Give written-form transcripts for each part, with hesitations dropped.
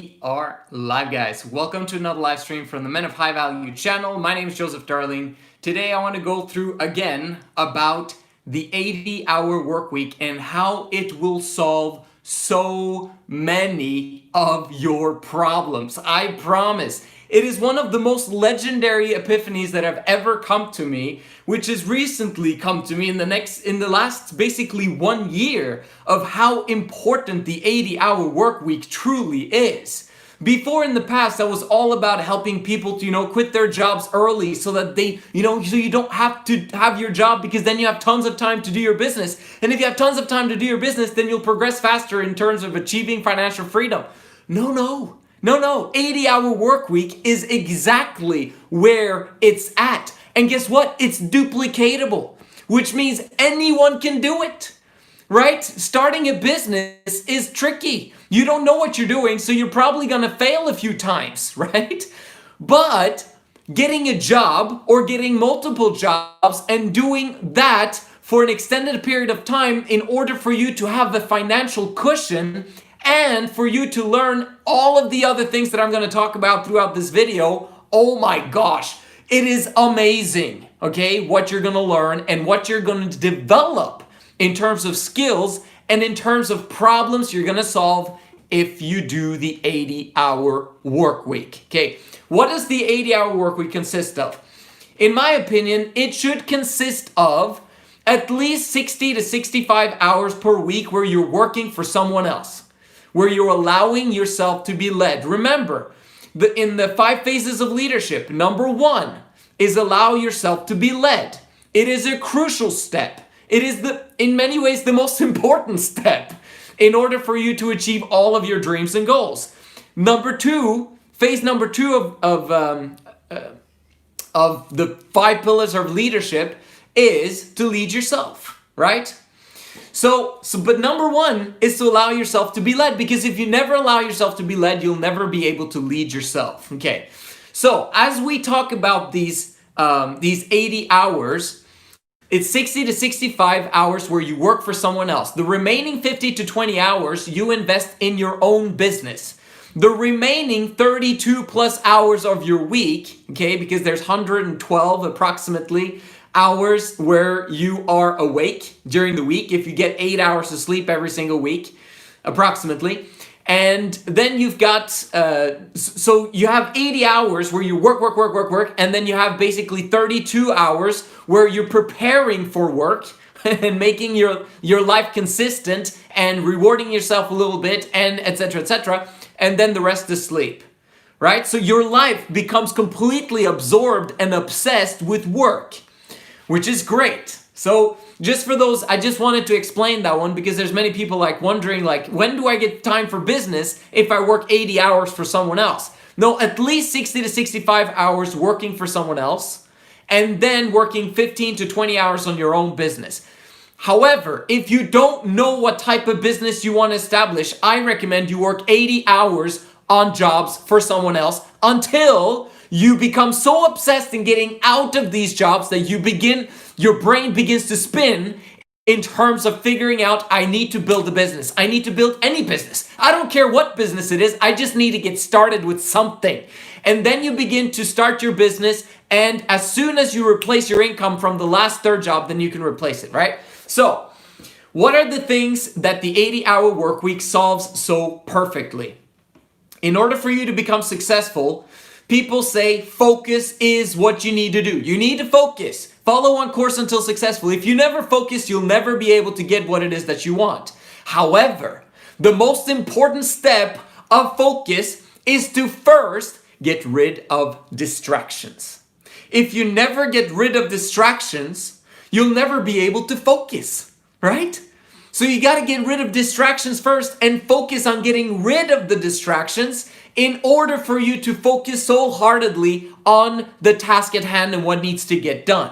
We are live, guys. Welcome to another live stream from the Men of High Value channel. My name is Joseph Darling. Today I want to go through again about the 80-hour work week and how it will solve so many of your problems. I promise. It is one of the most legendary epiphanies that have ever come to me, which has recently come to me in the last basically 1 year, of how important the 80-hour work week truly is. Before, in the past, I was all about helping people to, quit their jobs early so that they, so you don't have to have your job, because then you have tons of time to do your business. And if you have tons of time to do your business, then you'll progress faster in terms of achieving financial freedom. No. 80-hour work week is exactly where it's at. And guess what? It's duplicatable, which means anyone can do it, right? Starting a business is tricky. You don't know what you're doing, so you're probably gonna fail a few times, right? But getting a job or getting multiple jobs and doing that for an extended period of time in order for you to have the financial cushion and for you to learn all of the other things that I'm going to talk about throughout this video. Oh my gosh, it is amazing, okay, what you're going to learn and what you're going to develop in terms of skills and in terms of problems you're going to solve if you do the 80-hour work week. Okay, what does the 80-hour work week consist of? In my opinion, it should consist of at least 60 to 65 hours per week where you're working for someone else, where you're allowing yourself to be led. Remember, in the 5 phases of leadership, number 1 is allow yourself to be led. It is a crucial step. It is in many ways the most important step in order for you to achieve all of your dreams and goals. Number 2, phase number 2 of the 5 pillars of leadership is to lead yourself, right? But number 1 is to allow yourself to be led, because if you never allow yourself to be led, you'll never be able to lead yourself. Okay, so as we talk about these 80 hours, it's 60 to 65 hours where you work for someone else. The remaining 50 to 20 hours you invest in your own business. The remaining 32 plus hours of your week, okay, because there's 112 approximately hours where you are awake during the week, if you get 8 hours of sleep every single week, approximately. And then you've got, so you have 80 hours where you work, and then you have basically 32 hours where you're preparing for work and making your life consistent and rewarding yourself a little bit, and etc., and then the rest is sleep, right? So your life becomes completely absorbed and obsessed with work, which is great. So just for those, I just wanted to explain that one, because there's many people wondering when do I get time for business if I work 80 hours for someone else? No, at least 60 to 65 hours working for someone else, and then working 15 to 20 hours on your own business. However, if you don't know what type of business you want to establish, I recommend you work 80 hours on jobs for someone else until you become so obsessed in getting out of these jobs that your brain begins to spin in terms of figuring out, I need to build a business. I need to build any business. I don't care what business it is. I just need to get started with something. And then you begin to start your business. And as soon as you replace your income from the last third job, then you can replace it, right? So what are the things that the 80-hour work week solves so perfectly? In order for you to become successful, people say focus is what you need to do. You need to focus. Follow one course until successful. If you never focus, you'll never be able to get what it is that you want. However, the most important step of focus is to first get rid of distractions. If you never get rid of distractions, you'll never be able to focus, right? So you got to get rid of distractions first and focus on getting rid of the distractions in order for you to focus wholeheartedly on the task at hand and what needs to get done.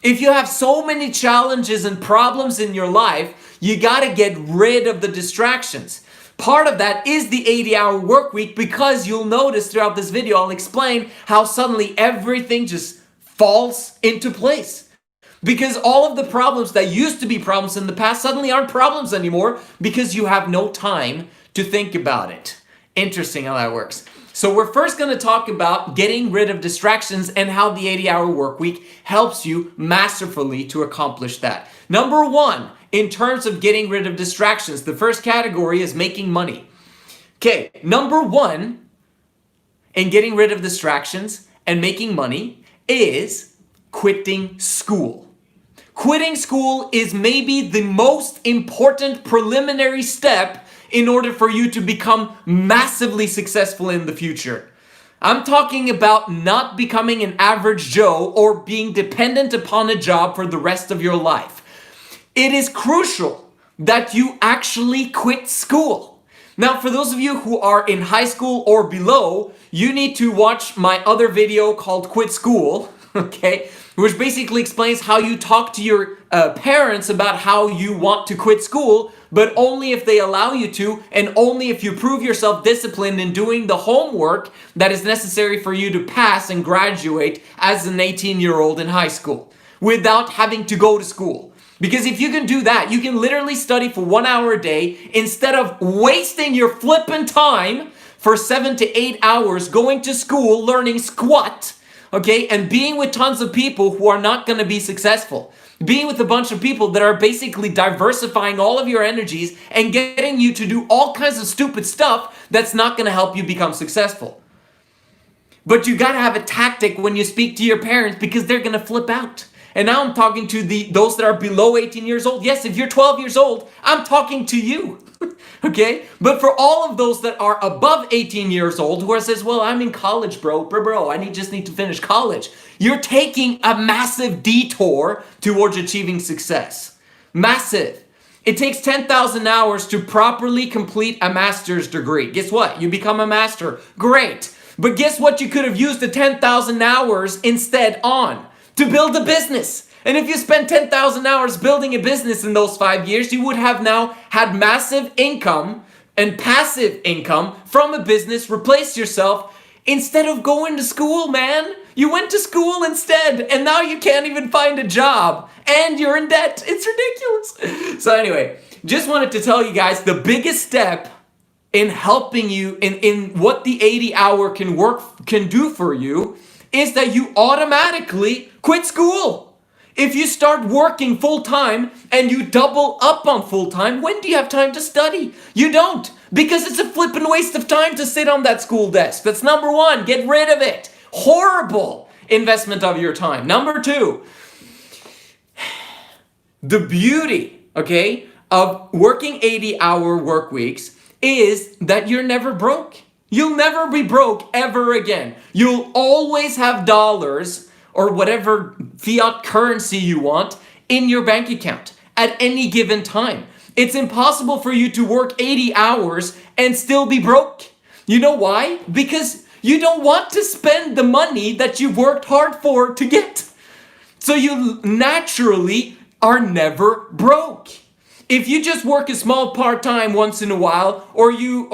If you have so many challenges and problems in your life, you got to get rid of the distractions. Part of that is the 80-hour work week, because you'll notice throughout this video, I'll explain how suddenly everything just falls into place. Because all of the problems that used to be problems in the past suddenly aren't problems anymore, because you have no time to think about it. Interesting how that works. So we're first going to talk about getting rid of distractions and how the 80-hour work week helps you masterfully to accomplish that. Number one, in terms of getting rid of distractions, the first category is making money. Okay, number one in getting rid of distractions and making money is quitting school. Quitting school is maybe the most important preliminary step in order for you to become massively successful in the future. I'm talking about not becoming an average Joe or being dependent upon a job for the rest of your life. It is crucial that you actually quit school. Now, for those of you who are in high school or below, you need to watch my other video called Quit School, okay? Which basically explains how you talk to your parents about how you want to quit school, but only if they allow you to, and only if you prove yourself disciplined in doing the homework that is necessary for you to pass and graduate as an 18-year-old in high school, without having to go to school. Because if you can do that, you can literally study for 1 hour a day instead of wasting your flippin' time for 7 to 8 hours going to school, learning squat, okay, and being with tons of people who are not going to be successful. Being with a bunch of people that are basically diversifying all of your energies and getting you to do all kinds of stupid stuff that's not going to help you become successful. But you got to have a tactic when you speak to your parents because they're going to flip out. And now I'm talking to those that are below 18 years old. Yes, if you're 12 years old, I'm talking to you. Okay? But for all of those that are above 18 years old, who says, well, I'm in college, bro, I just need to finish college. You're taking a massive detour towards achieving success. Massive. It takes 10,000 hours to properly complete a master's degree. Guess what? You become a master. Great. But guess what you could have used the 10,000 hours instead on? To build a business. And if you spend 10,000 hours building a business in those 5 years, you would have now had massive income and passive income from a business, replace yourself, instead of going to school, man. You went to school instead, and now you can't even find a job, and you're in debt. It's ridiculous. So anyway, just wanted to tell you guys the biggest step in helping you in what the 80-hour can do for you is that you automatically quit school. If you start working full-time and you double up on full-time, when do you have time to study? You don't, because it's a flippin' waste of time to sit on that school desk. That's number one. Get rid of it. Horrible investment of your time. Number two, the beauty, okay, of working 80-hour work weeks is that you're never broke. You'll never be broke ever again. You'll always have dollars or whatever fiat currency you want in your bank account at any given time. It's impossible for you to work 80 hours and still be broke. You know why? Because you don't want to spend the money that you've worked hard for to get. So you naturally are never broke. If you just work a small part-time once in a while, or you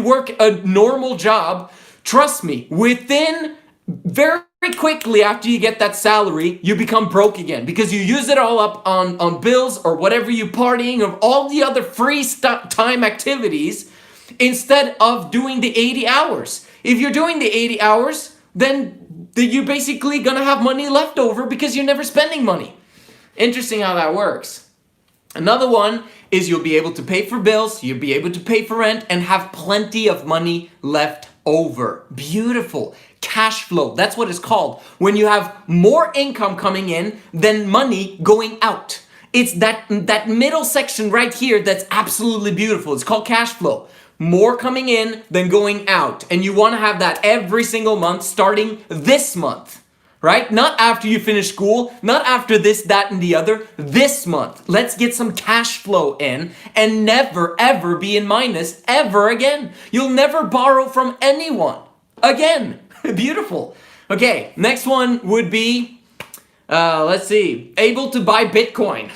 work a normal job, trust me, within very quickly after you get that salary, you become broke again because you use it all up on bills or whatever you partying or all the other free time activities instead of doing the 80 hours. If you're doing the 80 hours, then you're basically gonna have money left over because you're never spending money. Interesting how that works. Another one is you'll be able to pay for bills, you'll be able to pay for rent, and have plenty of money left over. Beautiful. Cash flow. That's what it's called. When you have more income coming in than money going out. It's that middle section right here that's absolutely beautiful. It's called cash flow. More coming in than going out. And you want to have that every single month starting this month. Right? Not after you finish school, not after this, that, and the other. This month. Let's get some cash flow in and never, ever be in minus ever again. You'll never borrow from anyone again. Beautiful. Okay, next one would be, let's see, able to buy Bitcoin.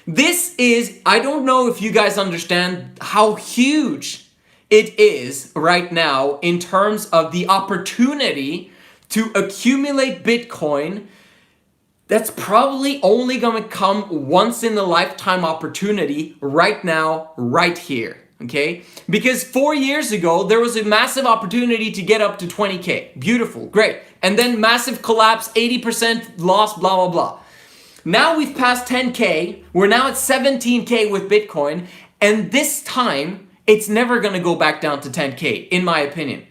This is, I don't know if you guys understand how huge it is right now in terms of the opportunity to accumulate Bitcoin. That's probably only going to come once in a lifetime opportunity right now, right here. okay? Because 4 years ago, there was a massive opportunity to get up to 20K. Beautiful, great. And then massive collapse, 80% loss, blah, blah, blah. Now we've passed 10K, we're now at 17K with Bitcoin, and this time, it's never gonna go back down to 10K, in my opinion.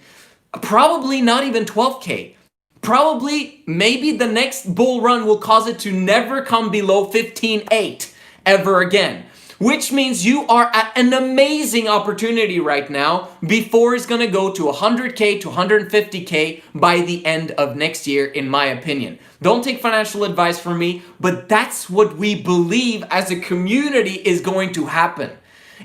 Probably not even 12K. Probably, maybe the next bull run will cause it to never come below 15.8 ever again. Which means you are at an amazing opportunity right now before it's gonna go to 100K to 150K by the end of next year, in my opinion. Don't take financial advice from me, but that's what we believe as a community is going to happen.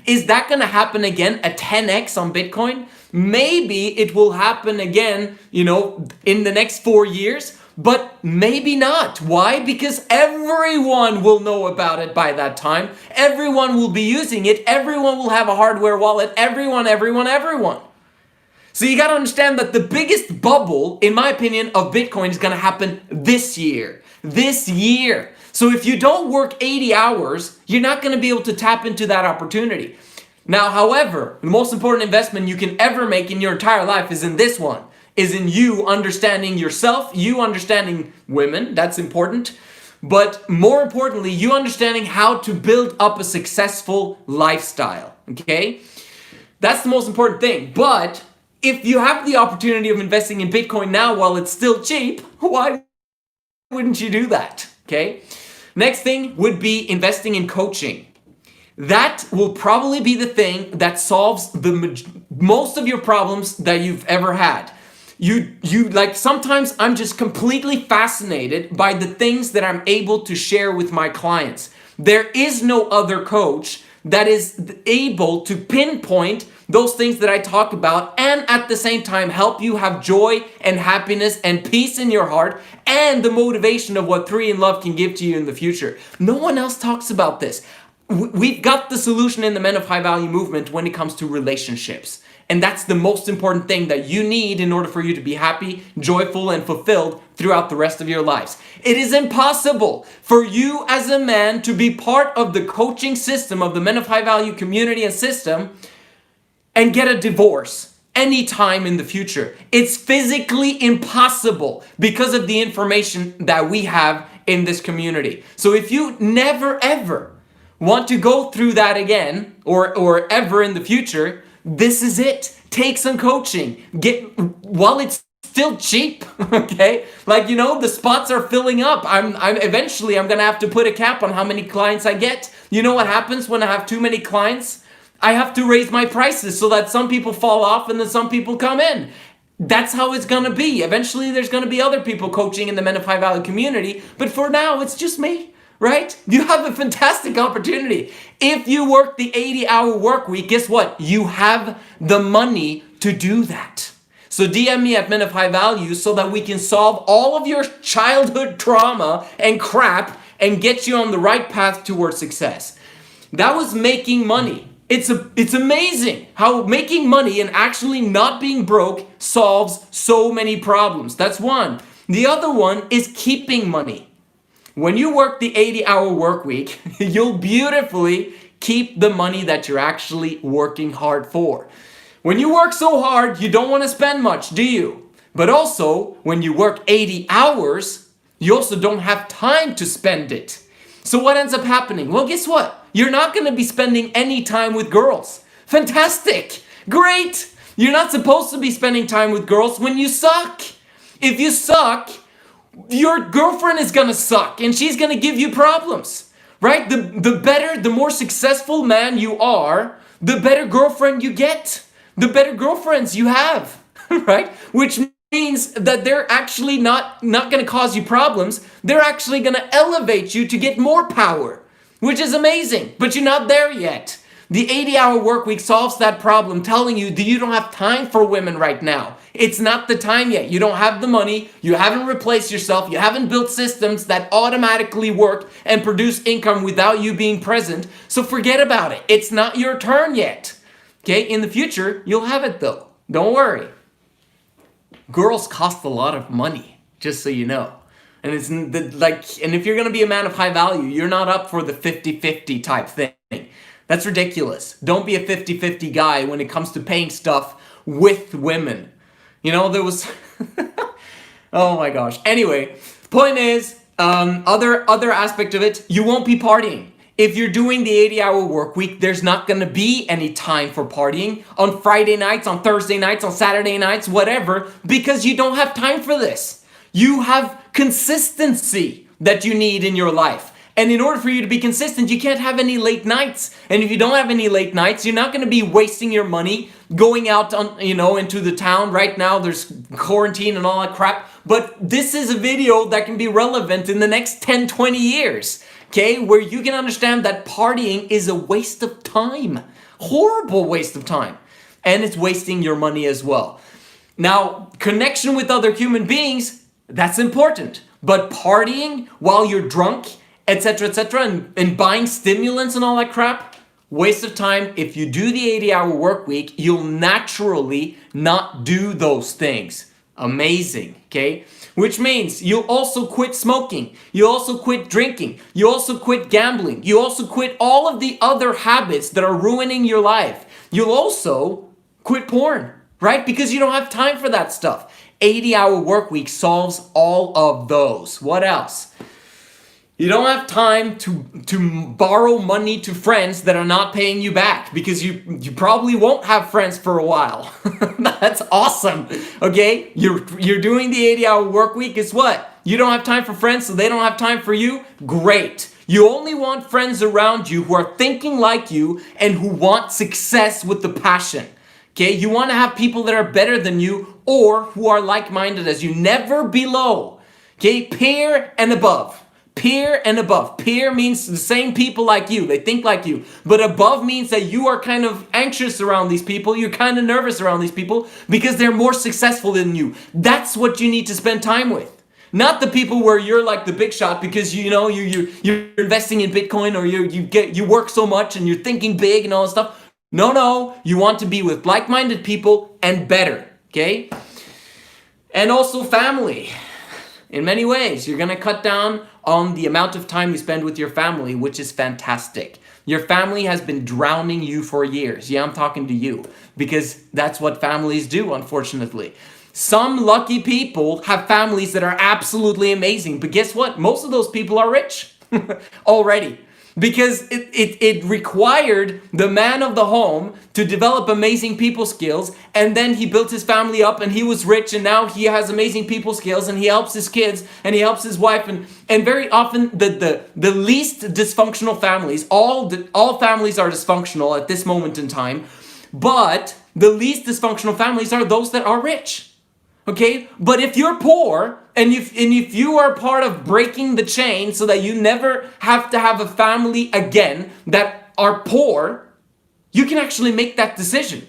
Is that gonna happen again, a 10x on Bitcoin? Maybe it will happen again, in the next 4 years, but maybe not. Why? Because everyone will know about it by that time. Everyone will be using it. Everyone will have a hardware wallet. Everyone. So you got to understand that the biggest bubble, in my opinion, of Bitcoin is going to happen this year. So if you don't work 80 hours, you're not going to be able to tap into that opportunity. Now, however, the most important investment you can ever make in your entire life is in this one. Is in you understanding yourself, you understanding women, that's important. But more importantly, you understanding how to build up a successful lifestyle, okay? That's the most important thing. But if you have the opportunity of investing in Bitcoin now while it's still cheap, why wouldn't you do that, okay? Next thing would be investing in coaching. That will probably be the thing that solves most of your problems that you've ever had. Sometimes I'm just completely fascinated by the things that I'm able to share with my clients. There is no other coach that is able to pinpoint those things that I talk about and at the same time help you have joy and happiness and peace in your heart and the motivation of what 3 in Love can give to you in the future. No one else talks about this. We've got the solution in the Men of High Value movement when it comes to relationships. And that's the most important thing that you need in order for you to be happy, joyful, and fulfilled throughout the rest of your lives. It is impossible for you as a man to be part of the coaching system of the Men of High Value community and system and get a divorce anytime in the future. It's physically impossible because of the information that we have in this community. So if you never ever want to go through that again or ever in the future, this is it. Take some coaching. While it's still cheap, okay? The spots are filling up. Eventually I'm gonna have to put a cap on how many clients I get. You know what happens when I have too many clients? I have to raise my prices so that some people fall off and then some people come in. That's how it's gonna be. Eventually there's gonna be other people coaching in the Men of High Value community, but for now it's just me. Right? You have a fantastic opportunity. If you work the 80-hour work week, guess what? You have the money to do that. So DM me at Men of High Value so that we can solve all of your childhood trauma and crap and get you on the right path towards success. That was making money. It's amazing how making money and actually not being broke solves so many problems. That's one. The other one is keeping money. When you work the 80-hour work week, you'll beautifully keep the money that you're actually working hard for. When you work so hard, you don't want to spend much, do you? But also, when you work 80 hours, you also don't have time to spend it. So what ends up happening? Well, guess what? You're not going to be spending any time with girls. Fantastic! Great! You're not supposed to be spending time with girls when you suck. If you suck, your girlfriend is gonna suck and she's gonna give you problems, right? The more successful man you are, the better girlfriend you get, the better girlfriends you have, right? Which means that they're actually not gonna cause you problems. They're actually gonna elevate you to get more power, which is amazing, but you're not there yet. The 80-hour work week solves that problem, telling you that you don't have time for women right now. It's not the time yet. You don't have the money. You haven't replaced yourself. You haven't built systems that automatically work and produce income without you being present. So forget about it. It's not your turn yet. Okay? In the future, you'll have it though. Don't worry. Girls cost a lot of money, just so you know. And and if you're going to be a man of high value, you're not up for the 50-50 type thing. That's ridiculous. Don't be a 50-50 guy when it comes to paying stuff with women. You know, there was... oh my gosh. Anyway, point is, other aspect of it, you won't be partying. If you're doing the 80-hour work week, there's not going to be any time for partying on Friday nights, on Thursday nights, on Saturday nights, whatever, because you don't have time for this. You have consistency that you need in your life. And in order for you to be consistent, you can't have any late nights. And if you don't have any late nights, you're not going to be wasting your money going out on, into the town. Right now, there's quarantine and all that crap. But this is a video that can be relevant in the next 10, 20 years. Okay, where you can understand that partying is a waste of time. Horrible waste of time. And it's wasting your money as well. Now, connection with other human beings, that's important. But partying while you're drunk, etc., and buying stimulants and all that crap, waste of time. If you do the 80-hour work week, you'll naturally not do those things. Amazing, okay? Which means you'll also quit smoking. You also quit drinking. You also quit gambling. You also quit all of the other habits that are ruining your life. You'll also quit porn, right? Because you don't have time for that stuff. 80-hour work week solves all of those. What else? You don't have time to borrow money to friends that are not paying you back because you probably won't have friends for a while. That's awesome. Okay? You're doing the 80-hour work week. Guess what? You don't have time for friends, so they don't have time for you. Great. You only want friends around you who are thinking like you and who want success with the passion. Okay? You want to have people that are better than you or who are like-minded as you. Never below. Okay? Peer and above. Peer and above. Peer means the same people like you. They think like you. But above means that you are kind of anxious around these people. You're kind of nervous around these people because they're more successful than you. That's what you need to spend time with. Not the people where you're like the big shot because you're investing in Bitcoin or you work so much and you're thinking big and all this stuff. No. You want to be with like-minded people and better. Okay? And also family. In many ways, you're going to cut down on the amount of time you spend with your family, which is fantastic. Your family has been drowning you for years. Yeah, I'm talking to you because that's what families do, unfortunately. Some lucky people have families that are absolutely amazing, but guess what? Most of those people are rich already. Because it required the man of the home to develop amazing people skills, and then he built his family up and he was rich and now he has amazing people skills and he helps his kids and he helps his wife and very often the least dysfunctional families, all families are dysfunctional at this moment in time, but the least dysfunctional families are those that are rich. Okay, but if you're poor and if you are part of breaking the chain so that you never have to have a family again that are poor, you can actually make that decision.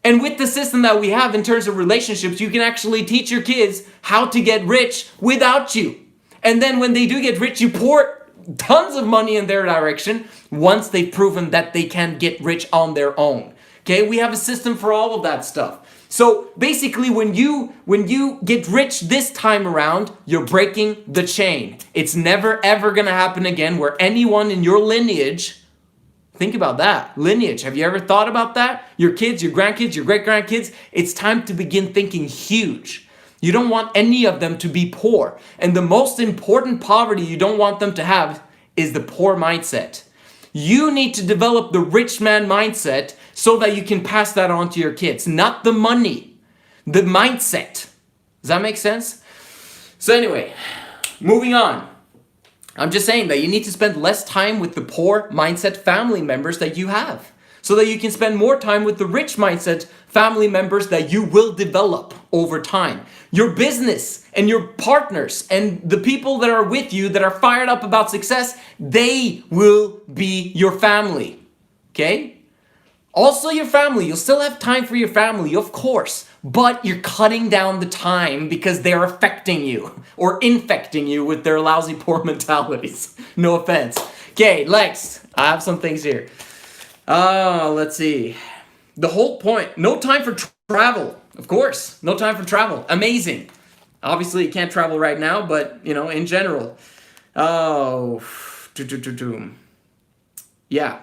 And with the system that we have in terms of relationships, you can actually teach your kids how to get rich without you. And then when they do get rich, you pour tons of money in their direction once they've proven that they can get rich on their own. Okay, we have a system for all of that stuff. So basically, when you get rich this time around, you're breaking the chain. It's never ever gonna happen again where anyone in your lineage, think about that, lineage, have you ever thought about that? Your kids, your grandkids, your great-grandkids, it's time to begin thinking huge. You don't want any of them to be poor. And the most important poverty you don't want them to have is the poor mindset. You need to develop the rich man mindset so that you can pass that on to your kids. Not the money, the mindset. Does that make sense? So anyway, moving on. I'm just saying that you need to spend less time with the poor mindset family members that you have so that you can spend more time with the rich mindset family members that you will develop over time. Your business and your partners and the people that are with you that are fired up about success, they will be your family. Okay? Also your family, you'll still have time for your family, of course, but you're cutting down the time because they're affecting you or infecting you with their lousy poor mentalities. No offense. Okay, next, I have some things here. Let's see. The whole point, no time for travel, of course, no time for travel. Amazing. Obviously, you can't travel right now, but, in general. Yeah.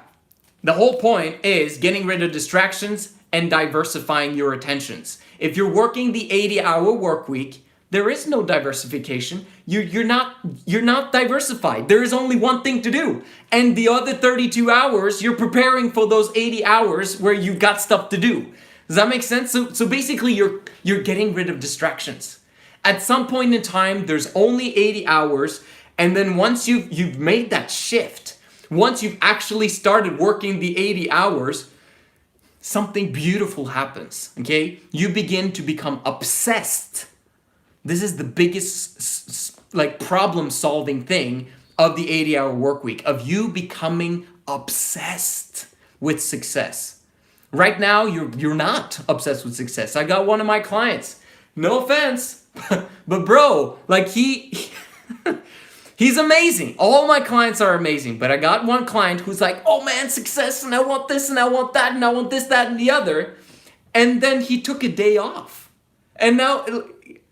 The whole point is getting rid of distractions and diversifying your attentions. If you're working the 80-hour work week, there is no diversification. You're not diversified. There is only one thing to do. And the other 32 hours, you're preparing for those 80 hours where you've got stuff to do. Does that make sense? So basically you're getting rid of distractions. At some point in time, there's only 80 hours, and then once you've made that shift, once you've actually started working the 80 hours, something beautiful happens, okay? You begin to become obsessed. This is the biggest problem-solving thing of the 80-hour work week, of you becoming obsessed with success. Right now, you're not obsessed with success. I got one of my clients, no offense, but bro, like he's amazing. All my clients are amazing, but I got one client who's like, oh man, success, and I want this, and I want that, and I want this, that, and the other. And then he took a day off. And now,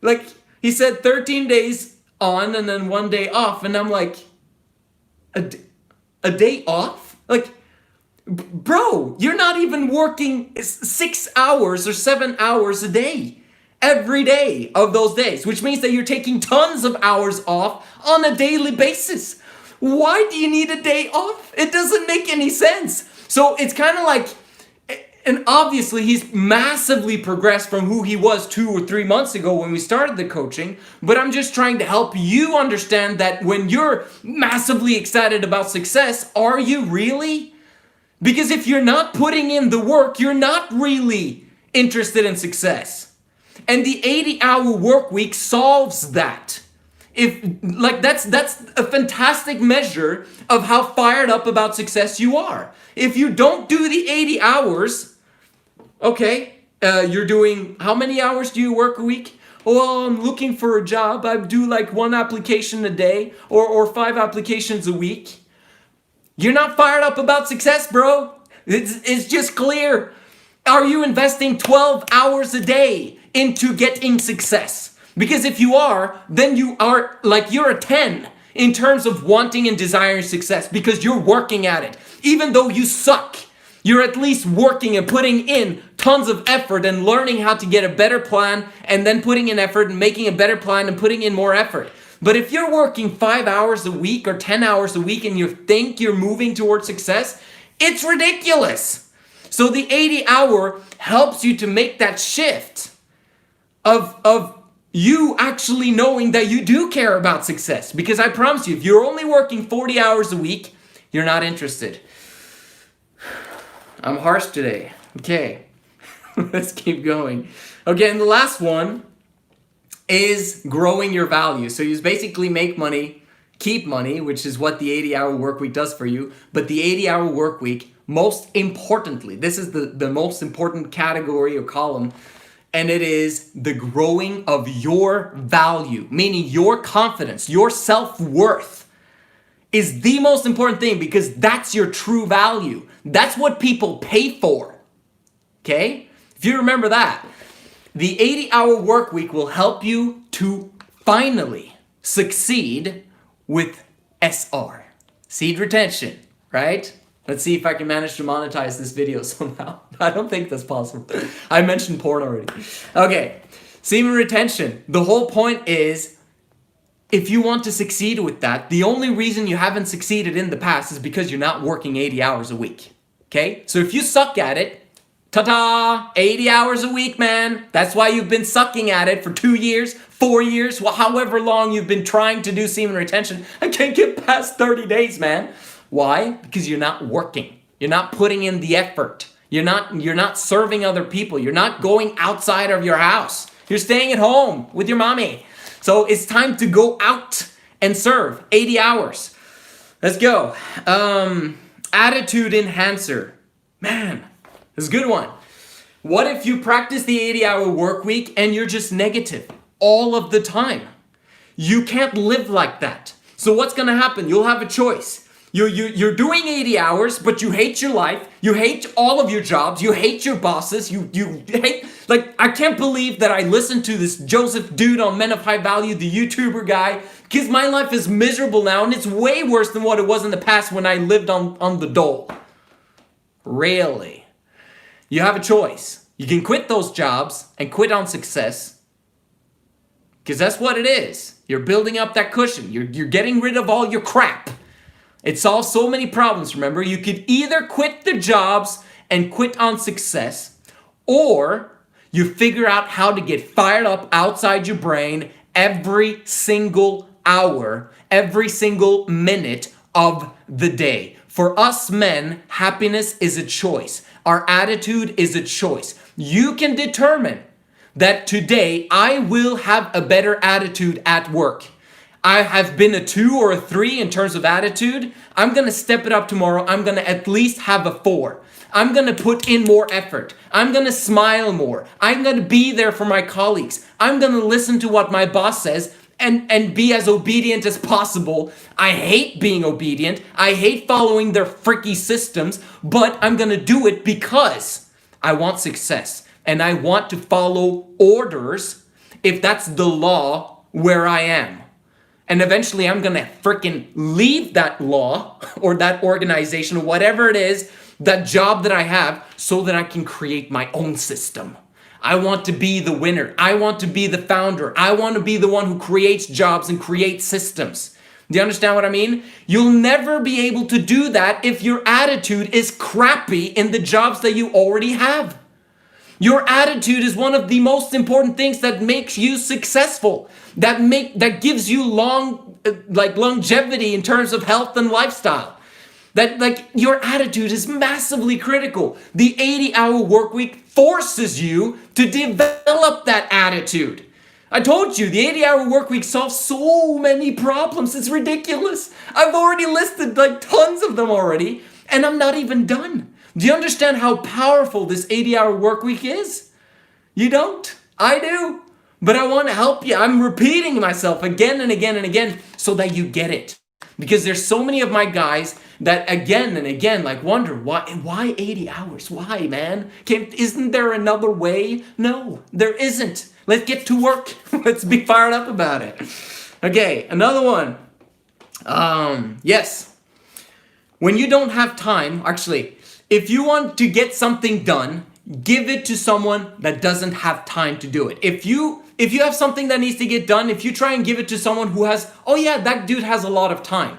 like, he said 13 days on and then 1 day off. And I'm like, a day off? Like, bro, you're not even working 6 hours or 7 hours a day. Every day of those days, which means that you're taking tons of hours off on a daily basis. Why do you need a day off? It doesn't make any sense. So it's kind of like, and obviously he's massively progressed from who he was 2 or 3 months ago when we started the coaching, but I'm just trying to help you understand that when you're massively excited about success, are you really? Because if you're not putting in the work, you're not really interested in success. And the 80-hour work week solves that. That's a fantastic measure of how fired up about success you are. If you don't do the 80 hours, okay, you're doing, how many hours do you work a week? Well, I'm looking for a job. I do like 1 application a day or 5 applications a week. You're not fired up about success, bro. It's just clear. Are you investing 12 hours a day into getting success? Because if you are, then you're a 10 in terms of wanting and desiring success, because you're working at it. Even though you suck, you're at least working and putting in tons of effort and learning how to get a better plan, and then putting in effort and making a better plan and putting in more effort. But if you're working 5 hours a week or 10 hours a week and you think you're moving towards success, it's ridiculous. So the 80-hour helps you to make that shift of you actually knowing that you do care about success. Because I promise you, if you're only working 40 hours a week, you're not interested. I'm harsh today. Okay, let's keep going. Okay, and the last one is growing your value. So you basically make money, keep money, which is what the 80-hour work week does for you. But the 80-hour work week, most importantly, this is the most important category or column, and it is the growing of your value, meaning your confidence, your self-worth is the most important thing, because that's your true value. That's what people pay for, okay? If you remember that, the 80-hour work week will help you to finally succeed with SR, seed retention, right? Let's see if I can manage to monetize this video somehow. I don't think that's possible. I mentioned porn already. Okay, semen retention. The whole point is, if you want to succeed with that, the only reason you haven't succeeded in the past is because you're not working 80 hours a week. Okay? So if you suck at it, ta-ta, 80 hours a week, man. That's why you've been sucking at it for 2 years, 4 years, however long you've been trying to do semen retention. I can't get past 30 days, man. Why? Because you're not working. You're not putting in the effort. You're not serving other people. You're not going outside of your house. You're staying at home with your mommy. So it's time to go out and serve 80 hours. Let's go. Attitude enhancer. Man, this is a good one. What if you practice the 80-hour work week and you're just negative all of the time? You can't live like that. So what's going to happen? You'll have a choice. You're doing 80 hours, but you hate your life. You hate all of your jobs. You hate your bosses. You hate, like, I can't believe that I listened to this Joseph dude on Men of High Value, the YouTuber guy, because my life is miserable now, and it's way worse than what it was in the past when I lived on the dole. Really. You have a choice. You can quit those jobs and quit on success, because that's what it is. You're building up that cushion. You're getting rid of all your crap. It solves so many problems, remember? You could either quit the jobs and quit on success, or you figure out how to get fired up outside your brain every single hour, every single minute of the day. For us men, happiness is a choice. Our attitude is a choice. You can determine that today I will have a better attitude at work. I have been a 2 or a 3 in terms of attitude. I'm going to step it up tomorrow. I'm going to at least have a 4. I'm going to put in more effort. I'm going to smile more. I'm going to be there for my colleagues. I'm going to listen to what my boss says and be as obedient as possible. I hate being obedient. I hate following their freaky systems, but I'm going to do it because I want success and I want to follow orders if that's the law where I am. And eventually I'm gonna freaking leave that law or that organization, whatever it is, that job that I have, so that I can create my own system. I want to be the winner. I want to be the founder. I want to be the one who creates jobs and creates systems. Do you understand what I mean? You'll never be able to do that if your attitude is crappy in the jobs that you already have. Your attitude is one of the most important things that makes you successful, that gives you longevity in terms of health and lifestyle. Your attitude is massively critical. The 80-hour work week forces you to develop that attitude. I told you, the 80-hour work week solves so many problems. It's ridiculous. I've already listed tons of them already, and I'm not even done. Do you understand how powerful this 80-hour work week is? You don't? I do. But I want to help you. I'm repeating myself again and again and again so that you get it. Because there's so many of my guys that again and again wonder, why 80 hours? Why, man? Isn't there another way? No, there isn't. Let's get to work. Let's be fired up about it. Okay, another one. Yes. When you don't have time, actually, if you want to get something done, give it to someone that doesn't have time to do it. If you have something that needs to get done, if you try and give it to someone who has, oh yeah, that dude has a lot of time,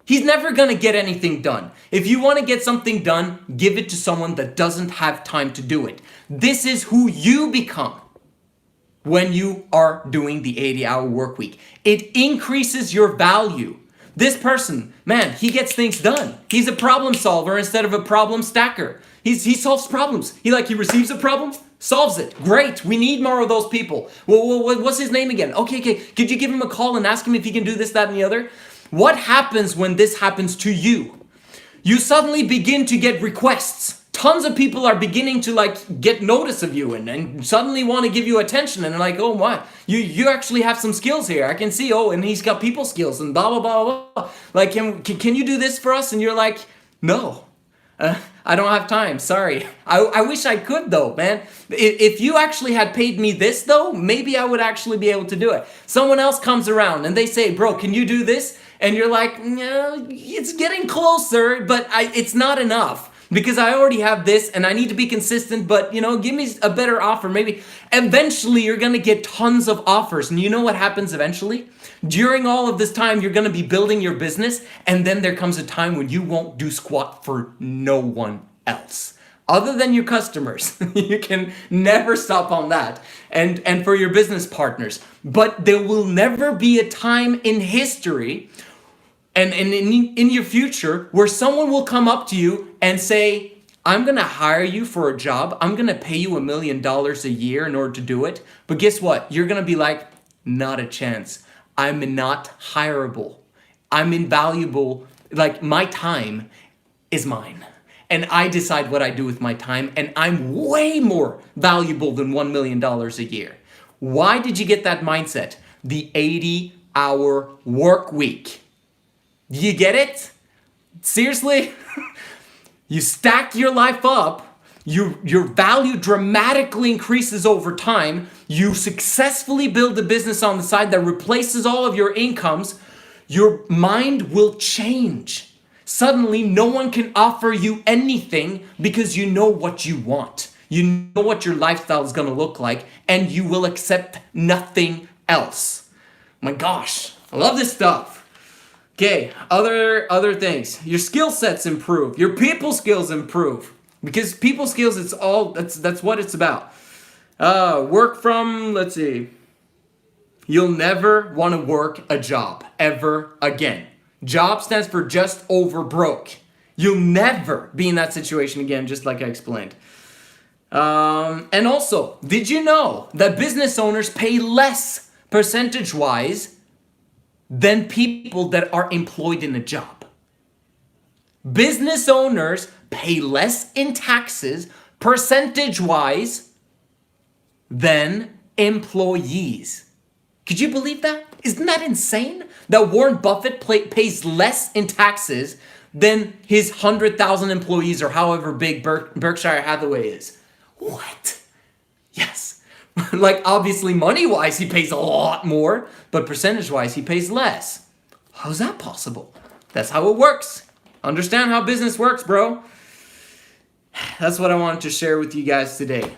he's never gonna get anything done. If you want to get something done, give it to someone that doesn't have time to do it. This is who you become when you are doing the 80-hour work week. It increases your value. This person, man, he gets things done. He's a problem solver instead of a problem stacker. He solves problems. He receives a problem, solves it. Great. We need more of those people. Well, what's his name again? Okay. Could you give him a call and ask him if he can do this, that, and the other? What happens when this happens to you? You suddenly begin to get requests. Tons of people are beginning to get notice of you and suddenly want to give you attention, and they're like, oh my, you actually have some skills here. I can see, and he's got people skills and blah, blah, blah, blah. Can you do this for us? And you're like, no, I don't have time. Sorry. I wish I could though, man. If you actually had paid me this though, maybe I would actually be able to do it. Someone else comes around and they say, bro, can you do this? And you're like, no, it's getting closer, but it's not enough. Because I already have this and I need to be consistent, but give me a better offer. Maybe eventually you're going to get tons of offers. And you know what happens eventually? During all of this time, you're going to be building your business. And then there comes a time when you won't do squat for no one else. Other than your customers. You can never stop on that. And for your business partners. But there will never be a time in history and in your future where someone will come up to you and say, I'm going to hire you for a job. I'm going to pay you $1 million a year in order to do it. But guess what? You're going to be like, not a chance. I'm not hireable. I'm invaluable. My time is mine. And I decide what I do with my time. And I'm way more valuable than $1 million a year. Why did you get that mindset? The 80-hour work week. Do you get it? Seriously? You stack your life up, your value dramatically increases over time, you successfully build a business on the side that replaces all of your incomes, your mind will change. suddenly no one can offer you anything because you know what you want. You know what your lifestyle is going to look like, and you will accept nothing else. My gosh, I love this stuff. Okay, other things. Your skill sets improve. Your people skills improve. Because people skills, that's what it's about. Work from, let's see. You'll never want to work a job ever again. Job stands for just over broke. You'll never be in that situation again, just like I explained. And also, did you know that business owners pay less percentage-wise than people that are employed in a job? Business owners pay less in taxes percentage-wise than employees. Could you believe that? Isn't that insane? That Warren Buffett pays less in taxes than his 100,000 employees or however big Berkshire Hathaway is. What? Yes. Like, obviously, money-wise, he pays a lot more, but percentage-wise, he pays less. How's that possible? That's how it works. Understand how business works, bro. That's what I wanted to share with you guys today.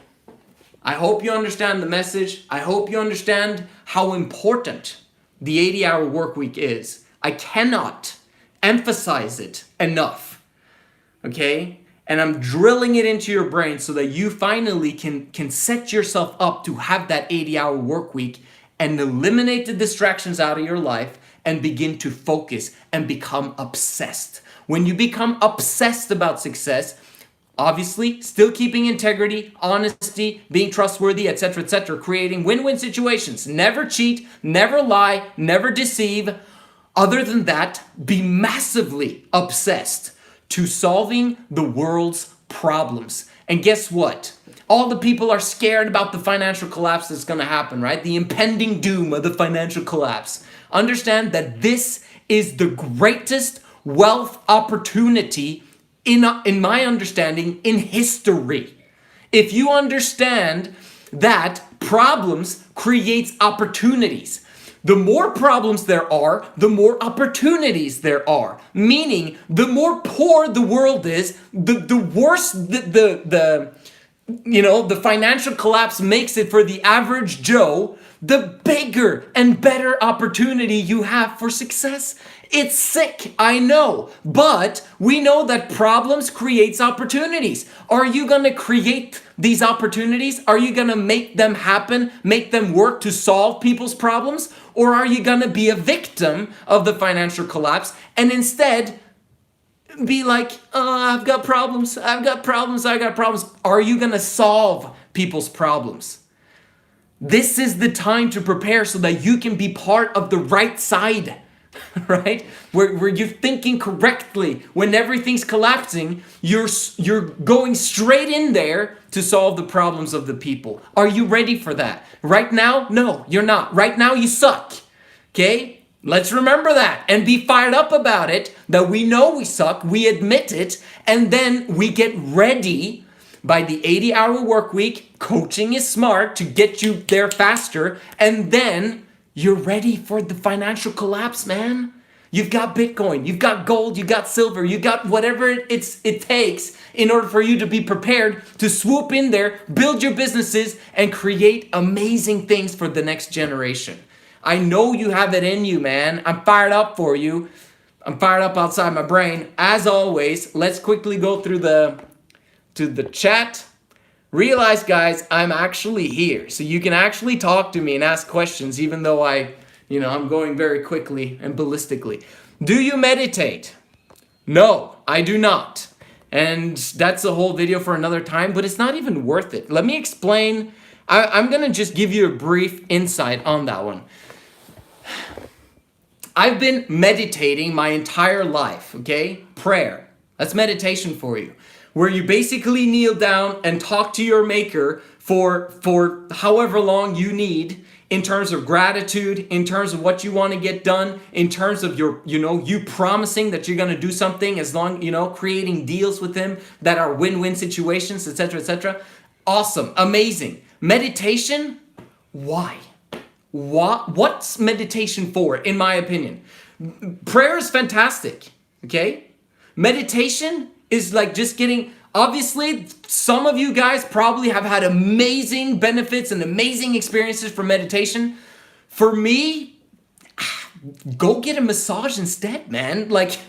I hope you understand the message. I hope you understand how important the 80-hour work week is. I cannot emphasize it enough. Okay? And I'm drilling it into your brain so that you finally can set yourself up to have that 80-hour work week and eliminate the distractions out of your life and begin to focus and become obsessed. When you become obsessed about success, obviously, still keeping integrity, honesty, being trustworthy, etc., creating win-win situations. Never cheat, never lie, never deceive. Other than that, be massively obsessed to solving the world's problems. And guess what? All the people are scared about the financial collapse that's going to happen, right? The impending doom of the financial collapse. Understand that this is the greatest wealth opportunity in my understanding in history. If you understand that problems creates opportunities. The more problems there are, the more opportunities there are. Meaning, the more poor the world is, the worse the financial collapse makes it for the average Joe, the bigger and better opportunity you have for success. It's sick, I know, but we know that problems creates opportunities. Are you going to create these opportunities? Are you going to make them happen, make them work to solve people's problems? Or are you going to be a victim of the financial collapse and instead be like, I've got problems. Are you going to solve people's problems? This is the time to prepare so that you can be part of the right side, right? Where you're thinking correctly. When everything's collapsing, you're going straight in there to solve the problems of the people. Are you ready for that? Right now? No, you're not. Right now, you suck. Okay? Let's remember that and be fired up about it, that we know we suck, we admit it, and then we get ready by the 80-hour work week. Coaching is smart to get you there faster, and then you're ready for the financial collapse, man. You've got Bitcoin, you've got gold, you've got silver, you got whatever it takes in order for you to be prepared to swoop in there, build your businesses, and create amazing things for the next generation. I know you have it in you, man. I'm fired up for you. I'm fired up outside my brain. As always, let's quickly go through to the chat. Realize, guys, I'm actually here. So you can actually talk to me and ask questions, even though I'm going very quickly and ballistically. Do you meditate? No, I do not. And that's a whole video for another time, but it's not even worth it. Let me explain. I'm going to just give you a brief insight on that one. I've been meditating my entire life, okay? Prayer. That's meditation for you. Where you basically kneel down and talk to your maker for however long you need in terms of gratitude, in terms of what you want to get done, in terms of you promising that you're going to do something, as long, creating deals with him that are win-win situations, etc., etc. Awesome. Amazing. Meditation? Why? What's meditation for, in my opinion? Prayer is fantastic, okay? Meditation is like just getting, obviously, some of you guys probably have had amazing benefits and amazing experiences from meditation. For me, go get a massage instead, man. Like,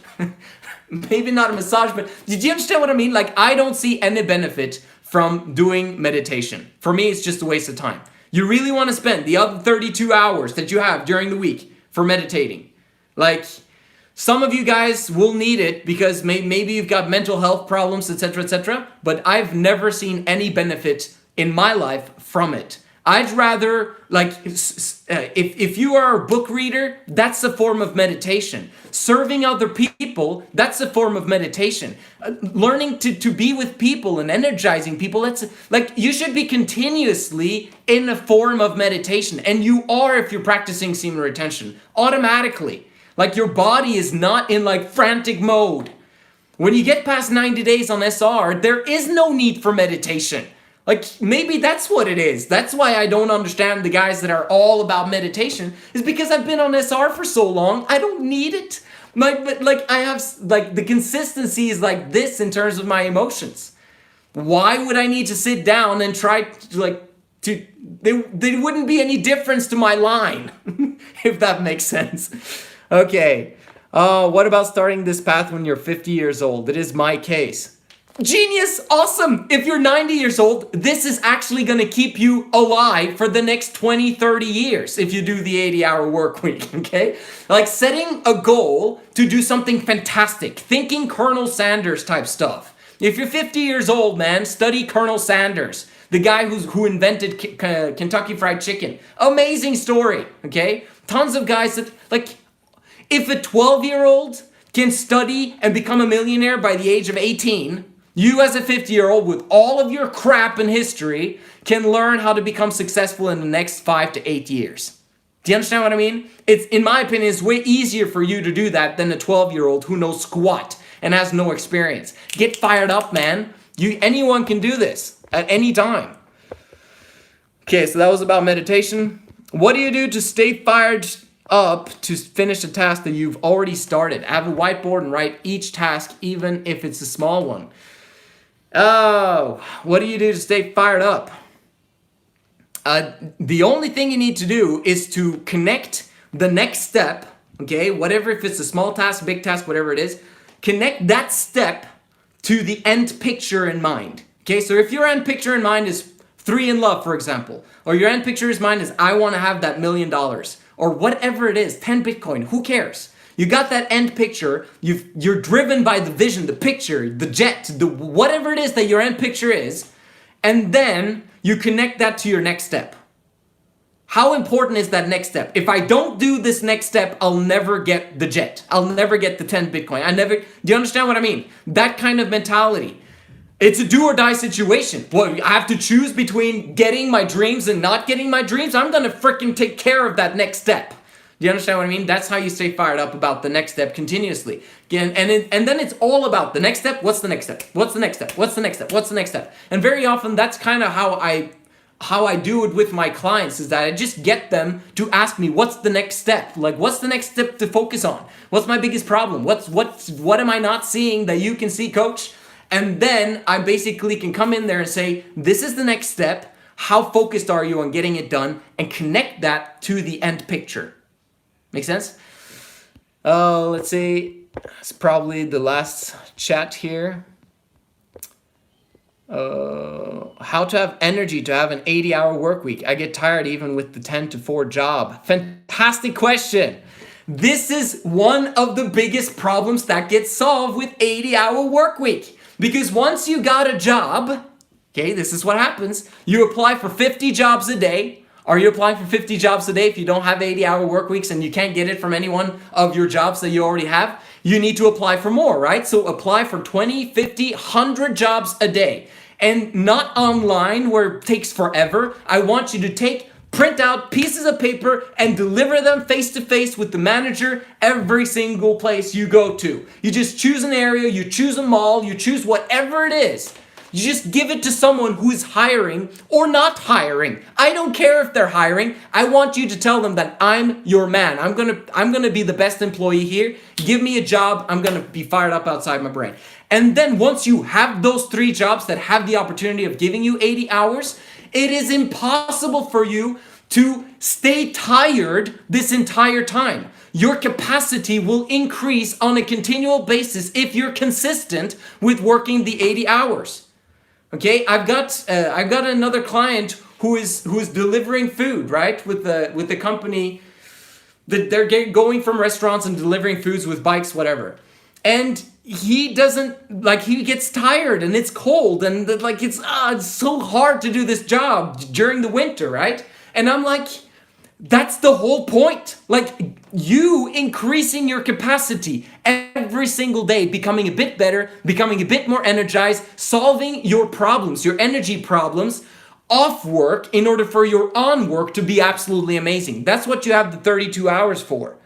maybe not a massage, but did you understand what I mean? Like, I don't see any benefit from doing meditation. For me, it's just a waste of time. You really want to spend the other 32 hours that you have during the week for meditating. Like, some of you guys will need it because maybe you've got mental health problems, etc., but I've never seen any benefit in my life from it. I'd rather, like, if you are a book reader, that's a form of meditation. Serving other people, that's a form of meditation. Learning to be with people and energizing people, that's like, you should be continuously in a form of meditation. And you are if you're practicing semen retention, automatically. Like, your body is not in like frantic mode. When you get past 90 days on SR, there is no need for meditation. Like, maybe that's what it is. That's why I don't understand the guys that are all about meditation, is because I've been on SR for so long, I don't need it. Like I have, like, the consistency is like this in terms of my emotions. Why would I need to sit down and try to, there wouldn't be any difference to my line, if that makes sense. Okay. What about starting this path when you're 50 years old? It is my case. Genius! Awesome! If you're 90 years old, this is actually going to keep you alive for the next 20, 30 years if you do the 80-hour work week, okay? Like, setting a goal to do something fantastic. Thinking Colonel Sanders type stuff. If you're 50 years old, man, study Colonel Sanders. The guy who invented Kentucky Fried Chicken. Amazing story, okay? Tons of guys that, like, if a 12-year-old can study and become a millionaire by the age of 18, you as a 50-year-old with all of your crap in history can learn how to become successful in the next 5 to 8 years. Do you understand what I mean? It's, in my opinion, it's way easier for you to do that than a 12-year-old who knows squat and has no experience. Get fired up, man. Anyone can do this at any time. Okay, so that was about meditation. What do you do to stay fired up to finish a task that you've already started? Have a whiteboard and write each task, even if it's a small one. Oh, what do you do to stay fired up? The only thing you need to do is to connect the next step, okay? Whatever, if it's a small task, big task, whatever it is, connect that step to the end picture in mind. Okay, so if your end picture in mind is 3 in love, for example, or your end picture in mind is I want to have that $1 million, or whatever it is, 10 Bitcoin, who cares? You got that end picture, you're driven by the vision, the picture, the jet, the whatever it is that your end picture is, and then you connect that to your next step. How important is that next step? If I don't do this next step, I'll never get the jet. I'll never get the 10 Bitcoin. Do you understand what I mean? That kind of mentality. It's a do or die situation. Well, I have to choose between getting my dreams and not getting my dreams. I'm going to freaking take care of that next step. Do you understand what I mean? That's how you stay fired up about the next step continuously. And then it's all about the next step. What's the next step? What's the next step? What's the next step? What's the next step? And very often that's kind of how I do it with my clients, is that I just get them to ask me, what's the next step? Like, what's the next step to focus on? What's my biggest problem? What am I not seeing that you can see, coach? And then I basically can come in there and say, this is the next step. How focused are you on getting it done? And connect that to the end picture. Make sense? Let's see. It's probably the last chat here. How to have energy to have an 80-hour work week. I get tired even with the 10 to 4 job. Fantastic question. This is one of the biggest problems that gets solved with 80-hour work week. Because once you got a job, okay, this is what happens. You apply for 50 jobs a day. Are you applying for 50 jobs a day if you don't have 80-hour work weeks and you can't get it from any one of your jobs that you already have? You need to apply for more, right? So apply for 20, 50, 100 jobs a day. And not online where it takes forever. I want you to print out pieces of paper and deliver them face to face with the manager every single place you go to. You just choose an area, you choose a mall, you choose whatever it is. You just give it to someone who's hiring or not hiring. I don't care if they're hiring. I want you to tell them that I'm your man. I'm gonna be the best employee here. Give me a job. I'm gonna be fired up outside my brain. And then once you have those 3 jobs that have the opportunity of giving you 80 hours, it is impossible for you to stay tired this entire time. Your capacity will increase on a continual basis if you're consistent with working the 80 hours. Okay, I've got another client who is delivering food, right, with the company that they're going from restaurants and delivering foods with bikes, whatever. And he doesn't, like, he gets tired and it's cold and like it's so hard to do this job during the winter, right? And I'm like, that's the whole point. Like, you increasing your capacity every single day, becoming a bit better, becoming a bit more energized, solving your problems, your energy problems off work in order for your on work to be absolutely amazing. That's what you have the 32 hours for.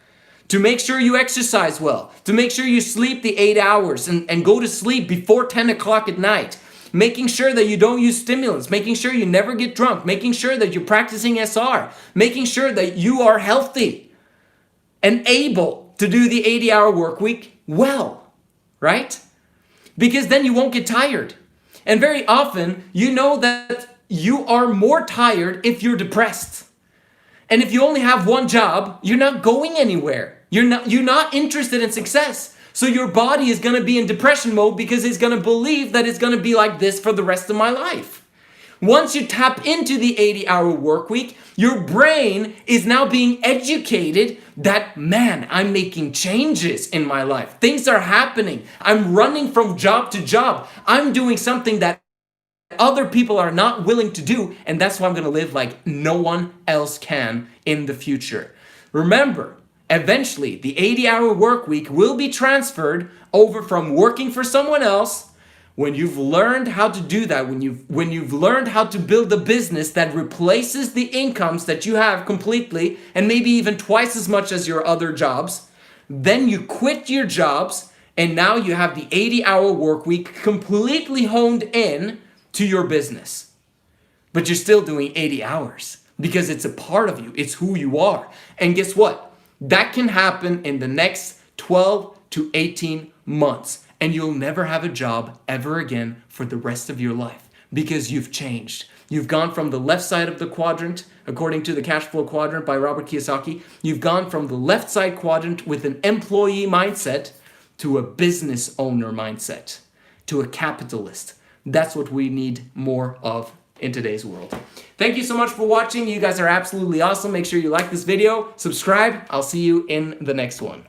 To make sure you exercise well, to make sure you sleep the 8 hours and go to sleep before 10 o'clock at night, making sure that you don't use stimulants, making sure you never get drunk, making sure that you're practicing SR, making sure that you are healthy and able to do the 80-hour work week well, right? Because then you won't get tired. And very often, you know that you are more tired if you're depressed. And if you only have one job, you're not going anywhere. You're not interested in success. So your body is going to be in depression mode because it's going to believe that it's going to be like this for the rest of my life. Once you tap into the 80-hour work week, your brain is now being educated that, man, I'm making changes in my life. Things are happening. I'm running from job to job. I'm doing something that other people are not willing to do, and that's why I'm going to live like no one else can in the future. Remember, eventually the 80-hour work week will be transferred over from working for someone else. When you've learned how to do that, when you've learned how to build a business that replaces the incomes that you have completely and maybe even twice as much as your other jobs, then you quit your jobs and now you have the 80-hour work week completely honed in to your business. But you're still doing 80 hours because it's a part of you. It's who you are. And guess what? That can happen in the next 12 to 18 months. And you'll never have a job ever again for the rest of your life because you've changed. You've gone from the left side of the quadrant, according to the Cash Flow Quadrant by Robert Kiyosaki. You've gone from the left side quadrant with an employee mindset to a business owner mindset, to a capitalist. That's what we need more of in today's world. Thank you so much for watching. You guys are absolutely awesome. Make sure you like this video, subscribe. I'll see you in the next one.